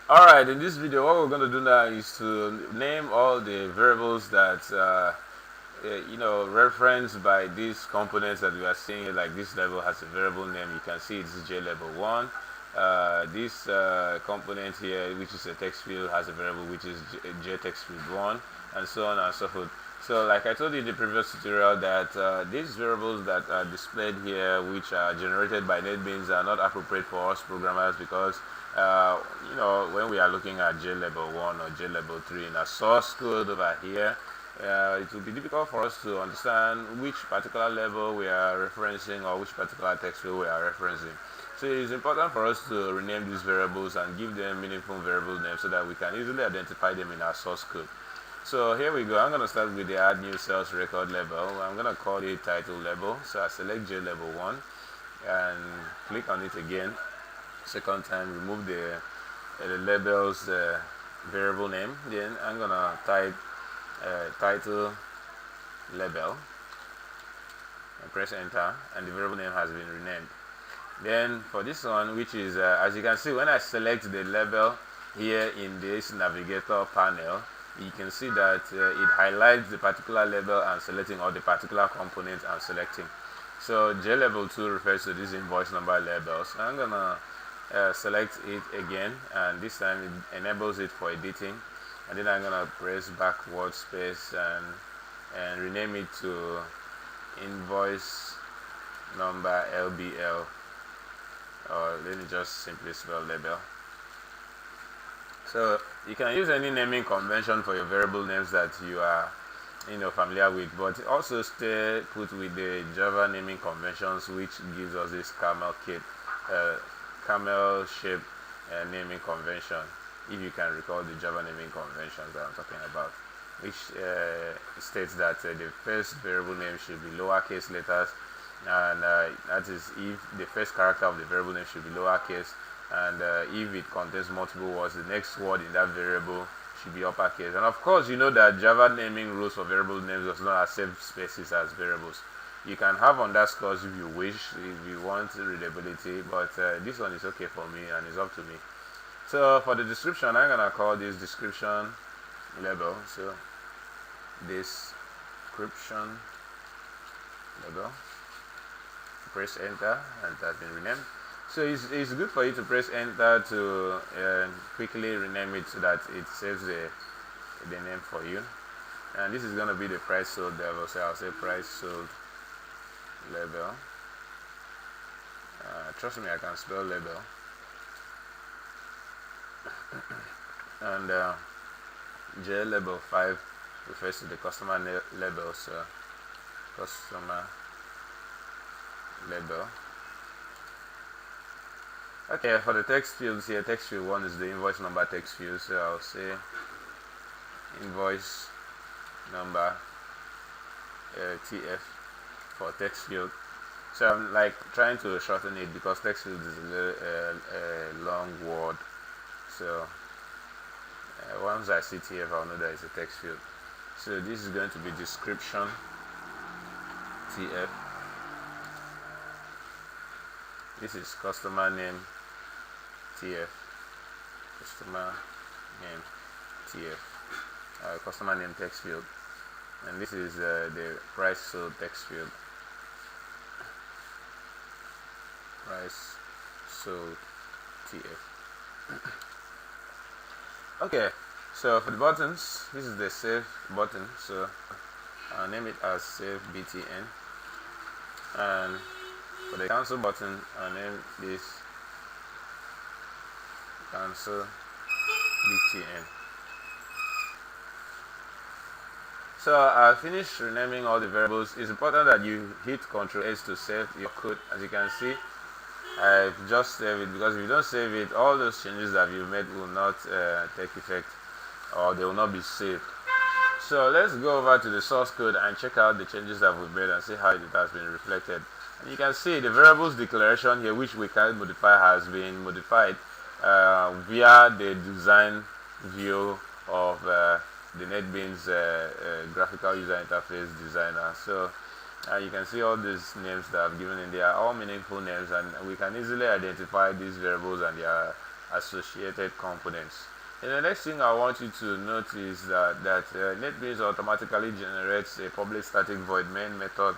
Alright, in this video what we're going to do now is to name all the variables that referenced by these components that we are seeing here. Like this level has a variable name, you can see it's J level 1. This component here, which is a text field, has a variable which is J text field 1, and so on and so forth. So like I told you in the previous tutorial that these variables that are displayed here, which are generated by NetBeans, are not appropriate for us programmers because when we are looking at J level 1 or J level 3 in a source code over here, it will be difficult for us to understand which particular level we are referencing or which particular text field we are referencing. So it is important for us to rename these variables and give them meaningful variable names so that we can easily identify them in our source code. So here we go. I'm going to start with the add new sales record level. I'm going to call it title level. So I select J level 1 and click on it again. Second time, remove the label's variable name. Then I'm going to type title label and press enter, and the variable name has been renamed. Then for this one, which is as you can see, when I select the label here in this navigator panel, you can see that it highlights the particular label and selecting all the particular components I'm selecting. So J level 2 refers to this invoice number labels. So I'm gonna select it again, and this time it enables it for editing, and then I'm gonna press backward space and rename it to invoice number LBL, or let me just simply spell label. So you can use any naming convention for your variable names that you are familiar with, but also stay put with the Java naming conventions, which gives us this camel shape naming convention, if you can recall the Java naming conventions that I'm talking about, which states that the first variable name should be lowercase letters, and that is if the first character of the variable name should be lowercase, and if it contains multiple words, the next word in that variable should be uppercase. And of course, you know that Java naming rules for variable names does not accept spaces as variables. You can have underscores if you wish, if you want readability, but this one is okay for me and it's up to me. So for the description, I'm gonna call this description label. So description label. Press enter, and it has been renamed. So it's good for you to press enter to quickly rename it so that it saves the name for you. And this is going to be the price sold level, so I'll say price sold level. Trust me, I can spell label. And J level 5 refers to the customer label, so customer label. Okay, for the text fields here, text field 1 is the invoice number text field, so I'll say invoice number TF for text field. So I'm like trying to shorten it because text field is a long word. So once I see TF, I'll know that it's a text field. So this is going to be description TF. This is customer name TF, customer name TF, customer name text field, and this is the price sold text field, price sold TF. Okay, so for the buttons, this is the save button, so I'll name it as save BTN, and for the cancel button, I'll name this cancel BTN. So I finished renaming all the variables. It's important that you hit Ctrl S to save your code. As you can see, I've just saved it, because if you don't save it, all those changes that you've made will not take effect, or they will not be saved. So let's go over to the source code and check out the changes that we've made and see how it has been reflected. And you can see the variables declaration here, which we can modify, has been modified via the design view of the NetBeans graphical user interface designer. So you can see all these names that I've given in there are all meaningful names, and we can easily identify these variables and their associated components. And the next thing I want you to note is that NetBeans automatically generates a public static void main method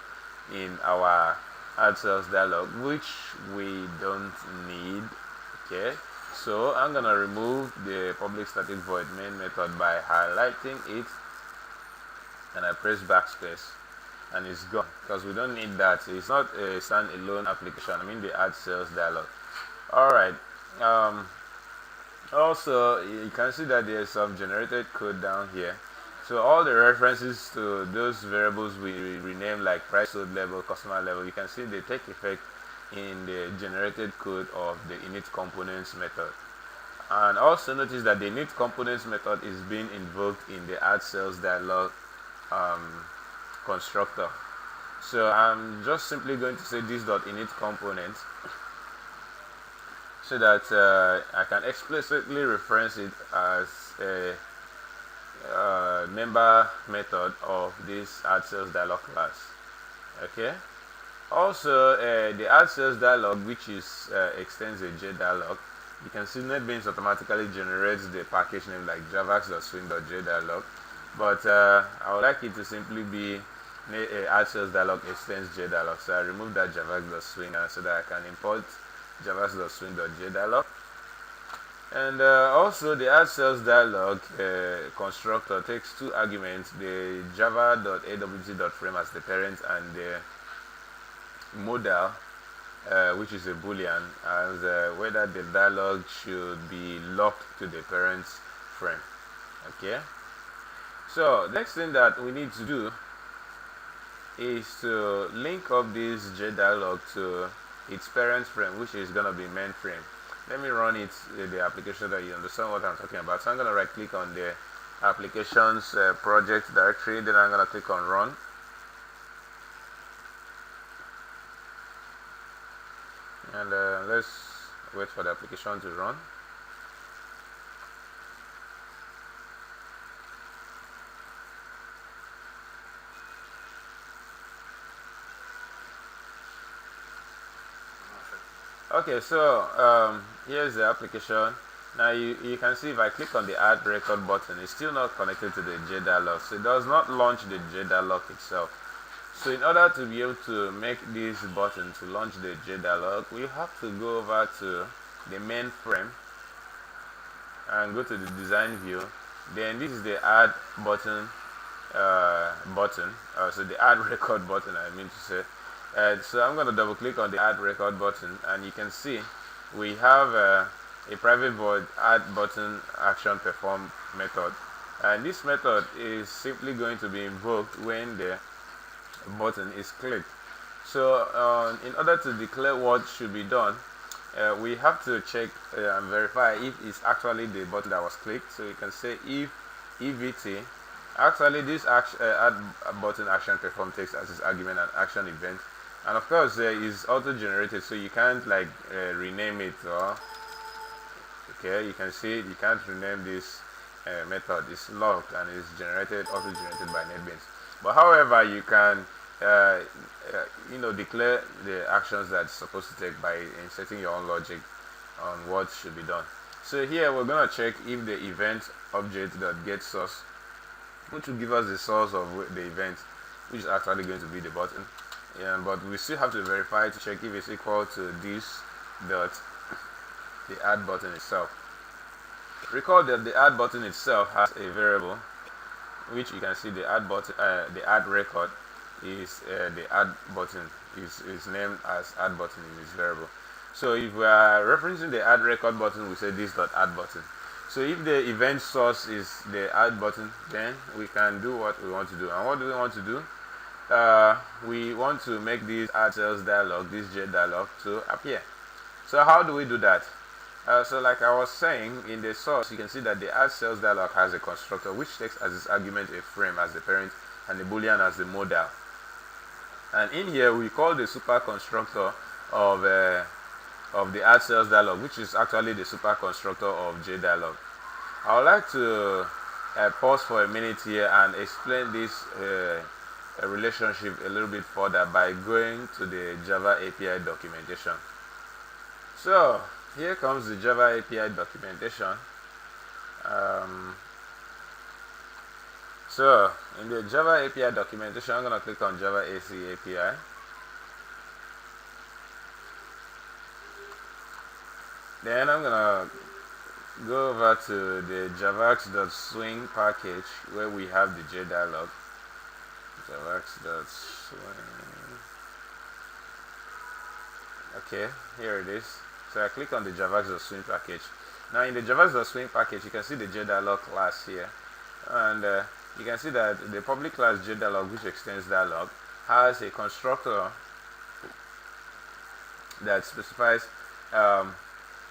in our add cells dialog, which we don't need. Okay, so I'm gonna remove the public static void main method by highlighting it, and I press backspace, and it's gone because we don't need that. It's not a standalone application. I mean the add cells dialog. All right. Also, you can see that there's some generated code down here. So all the references to those variables we rename, like price sold level, customer level, you can see they take effect in the generated code of the init components method. And also notice that the init components method is being invoked in the add cells dialog constructor. So I'm just simply going to say this.init component so that I can explicitly reference it as a member method of this add cells dialog class. Okay. Also, the add cells dialog, which is extends a JDialog, you can see NetBeans automatically generates the package name like javax.swing.jdialog, but I would like it to simply be add cells dialog extends JDialog. So I remove that javax.swing so that I can import javax.swing.jdialog. And also the add cells dialog constructor takes two arguments, the java.awt.frame as the parent and the modal, which is a boolean, as whether the dialog should be locked to the parent's frame. Okay, so next thing that we need to do is to link up this JDialog to its parent frame, which is going to be main frame. Let me run it, the application, that you understand what I'm talking about. So I'm going to right click on the applications project directory, then I'm going to click on run. And let's wait for the application to run. Okay, so here's the application. Now you can see if I click on the add record button, it's still not connected to the JDialog, so it does not launch the JDialog itself. So in order to be able to make this button to launch the JDialog, we have to go over to the main frame and go to the design view. Then this is the add button so the add record button, I mean to say. So I'm going to double click on the add record button, and you can see we have a private void add button action perform method, and this method is simply going to be invoked when the button is clicked. So in order to declare what should be done, we have to check and verify if it's actually the button that was clicked. So you can say if evt, actually this add button action perform takes as its argument an action event, and of course is auto generated, so you can't like rename it, or okay, you can see you can't rename this method. It's locked and is auto generated by NetBeans. But however, you can declare the actions that it's supposed to take by inserting your own logic on what should be done. So here we're going to check if the event object.getSource, which will give us the source of the event, which is actually going to be the button. But we still have to verify to check if it's equal to this dot the add button itself. Recall that the add button itself has a variable, which you can see the add button, the add record is the add button is named as add button in this variable. So if we are referencing the add record button, we say this dot add button. So if the event source is the add button, then we can do what we want to do. And what do we want to do? We want to make this add cells dialog, this JDialog, to appear. So how do we do that? So like I was saying, in the source, you can see that the add cells dialog has a constructor which takes as its argument a frame as the parent and the boolean as the modal. And in here we call the super constructor of the add cells dialog, which is actually the super constructor of JDialog. I would like to pause for a minute here and explain this relationship a little bit further by going to the Java API documentation. So Here comes the Java API documentation. So in the Java API documentation, I'm going to click on Java AC API. Then I'm going to go over to the javax.swing package where we have the JDialog. Javax.swing. Okay, here it is. So I click on the javax.swing package. Now in the javax.swing package, you can see the JDialog class here. And you can see that the public class JDialog, which extends dialog, has a constructor that specifies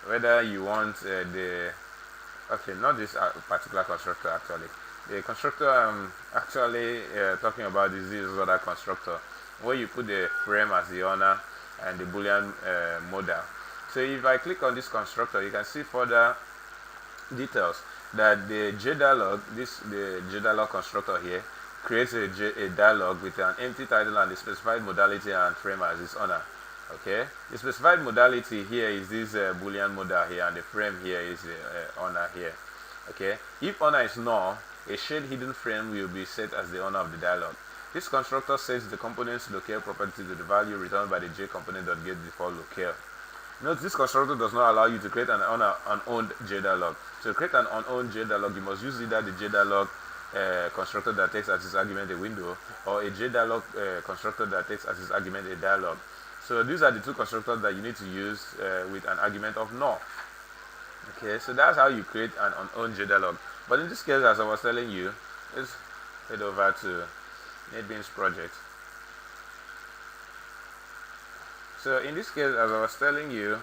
whether you want not this particular constructor actually. The constructor I'm actually talking about is this other constructor where you put the frame as the owner and the boolean modal. So if I click on this constructor, you can see further details that the JDialog, the JDialog constructor here, creates a dialog with an empty title and the specified modality and frame as its owner. Okay, the specified modality here is this boolean modal here, and the frame here is the owner here. Okay, if owner is null, a shade hidden frame will be set as the owner of the dialog. This constructor sets the component's locale property to the value returned by the JComponent.get default locale. Note this constructor does not allow you to create an unowned JDialog. To create an unowned JDialog, you must use either the JDialog constructor that takes as its argument a window, or a JDialog constructor that takes as its argument a dialog. So these are the two constructors that you need to use with an argument of null. Okay, so that's how you create an unowned JDialog. But in this case, as I was telling you, let's head over to NetBeans project. So in this case, as I was telling you,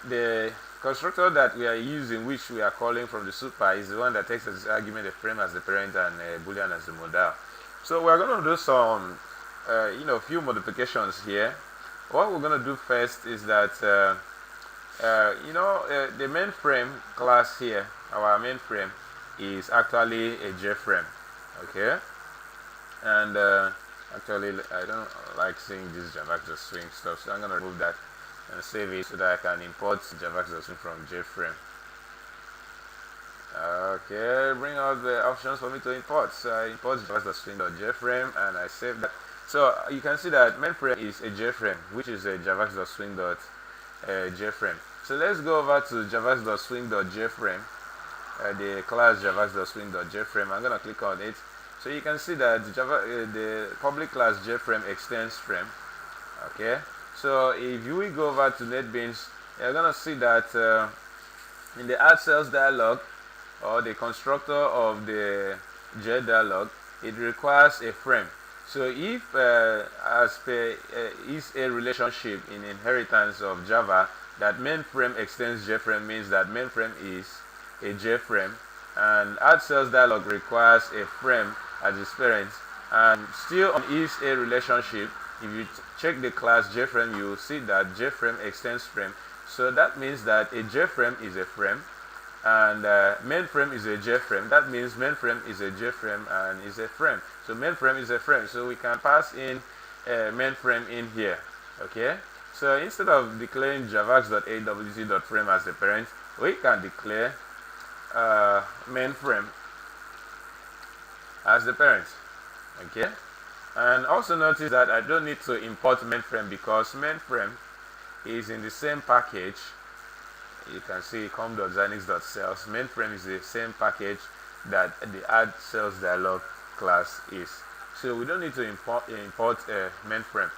the constructor that we are using, which we are calling from the super, is the one that takes as its argument a frame as the parent and a boolean as the modal. So we're going to do some few modifications here. What we're going to do first is that the main frame class here, our main frame, is actually a JFrame. Okay, and actually I don't like seeing this javax.swing stuff, so I'm going to remove that and save it so that I can import javax.swing from JFrame. Okay, bring out the options for me to import. So I import javax.swing.jframe and I save that. So you can see that main frame is a JFrame, which is a javax.swing.jframe. So let's go over to javax.swing.jframe, the class javax.swing.jframe. I'm going to click on it. So you can see that the public class JFrame extends frame. Okay, so if we go over to NetBeans, you're going to see that in the add cells dialog, or the constructor of the JDialog, it requires a frame. So if as per is a relationship in inheritance of Java that main frame extends JFrame, means that main frame is a JFrame, and add cells dialog requires a frame as its parent, and still on is a relationship, if you check the class JFrame, you will see that JFrame extends frame. So that means that a JFrame is a frame and main frame is a JFrame. That means main frame is a JFrame and is a frame. So main frame is a frame. So we can pass in main frame in here. Okay. So instead of declaring javax.awt.frame as the parent, we can declare main frame as the parent. Okay. And also notice that I don't need to import main frame because main frame is in the same package. You can see com.xyneex.cells. Mainframe is the same package that the add cells dialog class is. So we don't need to import mainframe.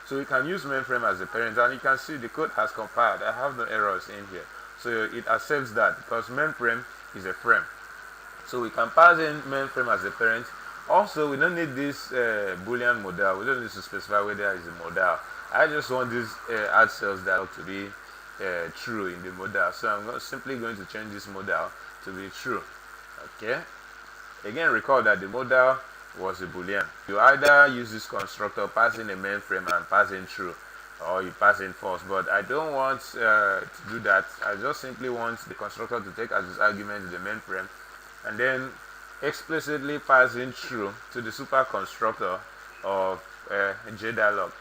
So we can use mainframe as the parent, and you can see the code has compiled. I have no errors in here. So it accepts that because mainframe is a frame. So we can pass in mainframe as a parent. Also, we don't need this boolean modal. We don't need to specify whether it's a modal. I just want this add cells dialog to be true in the modal, so I'm simply going to change this modal to be true. Okay, again recall that the modal was a boolean. You either use this constructor, pass in a main frame and pass in true, or you pass in false, but I don't want to do that. I just simply want the constructor to take as its argument the main frame and then explicitly pass in true to the super constructor of JDialog.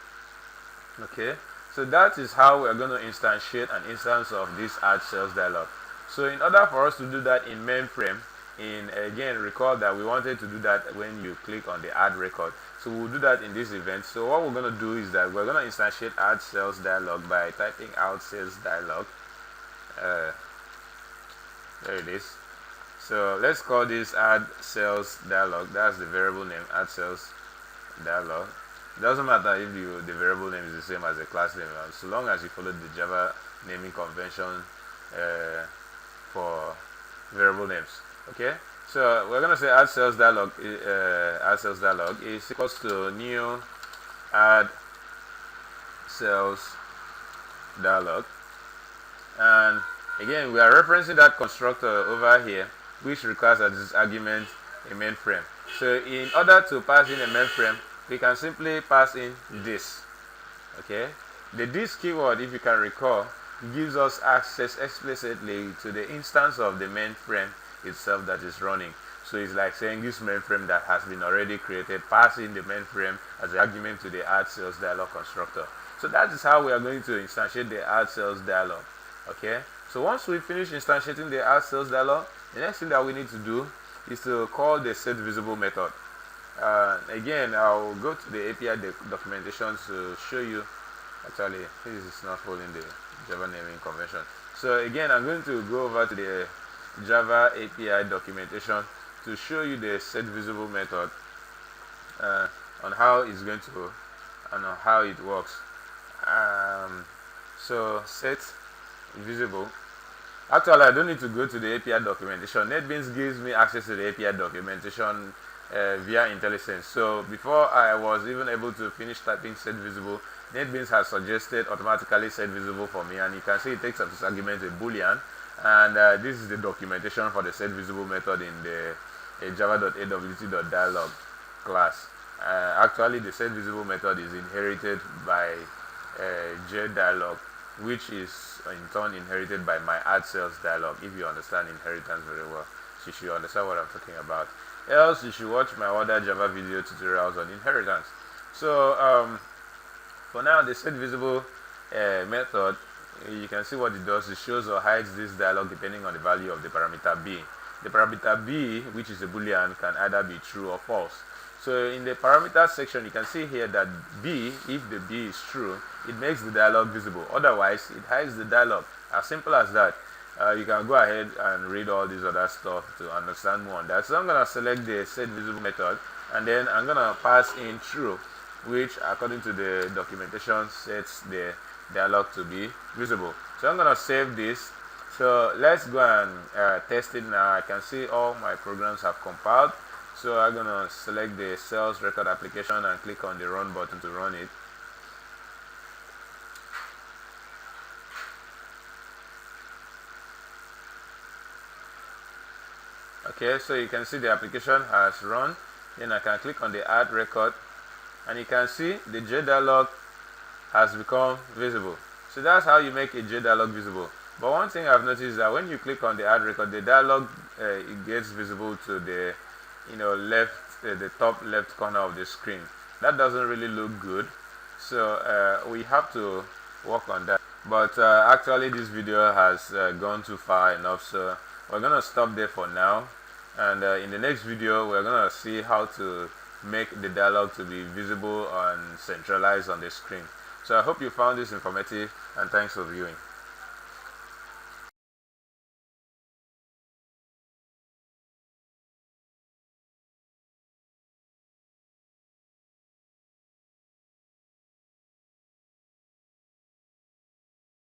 Okay, So that is how we're going to instantiate an instance of this add cells dialog. So in order for us to do that in mainframe, again, recall that we wanted to do that when you click on the add record. So we'll do that in this event. So what we're going to do is that we're going to instantiate add cells dialog by typing out cells dialog. There it is. So let's call this add cells dialog. That's the variable name, add cells dialog. It doesn't matter if the variable name is the same as the class name, so long as you follow the Java naming convention for variable names. Okay, so we're going to say add cells dialog is equals to new add cells dialog, and again we are referencing that constructor over here, which requires as this argument a mainframe. So in order to pass in a mainframe, we can simply pass in this. Okay, the this keyword, if you can recall, gives us access explicitly to the instance of the mainframe itself that is running. So it's like saying this mainframe that has been already created, pass in the mainframe as an argument to the add cells dialog constructor. So that is how we are going to instantiate the add cells dialog. Okay, so once we finish instantiating the add cells dialog, the next thing that we need to do is to call the setVisible method. Again, I'll go to the API documentation to show you. Actually, this is not following the Java naming convention. So again, I'm going to go over to the Java API documentation to show you the setVisible method on how it's going to and on how it works. So setVisible. Actually, I don't need to go to the API documentation. NetBeans gives me access to the API documentation via IntelliSense. So before I was even able to finish typing setVisible, NetBeans has suggested automatically setVisible for me, and you can see it takes as its argument a boolean, and this is the documentation for the setVisible method in the java.awt.dialog class. Actually, the setVisible method is inherited by jdialog, which is in turn inherited by my add cells dialog. If you understand inheritance very well, so you should understand what I'm talking about. Else, you should watch my other Java video tutorials on inheritance. So for now, the setVisible method, you can see what it does. It shows or hides this dialog depending on the value of the parameter b. The parameter b, which is a boolean, can either be true or false. So in the parameter section, you can see here that b, if the b is true, it makes the dialog visible. Otherwise, it hides the dialog. As simple as that. You can go ahead and read all this other stuff to understand more on that. So I'm going to select the setVisible method, and then I'm going to pass in true, which according to the documentation sets the dialog to be visible. So I'm going to save this. So let's go and test it now. I can see all my programs have compiled. So I'm going to select the cells record application and click on the run button to run it. Okay, so you can see the application has run. Then I can click on the add record, and you can see the jdialog has become visible. So that's how you make a jdialog visible. But one thing I've noticed is that when you click on the add record, the dialog it gets visible to the the top left corner of the screen. That doesn't really look good. So we have to work on that. But actually, this video has gone too far enough. So we're gonna stop there for now. And in the next video, we're going to see how to make the dialog to be visible and centralized on the screen. So I hope you found this informative, and thanks for viewing.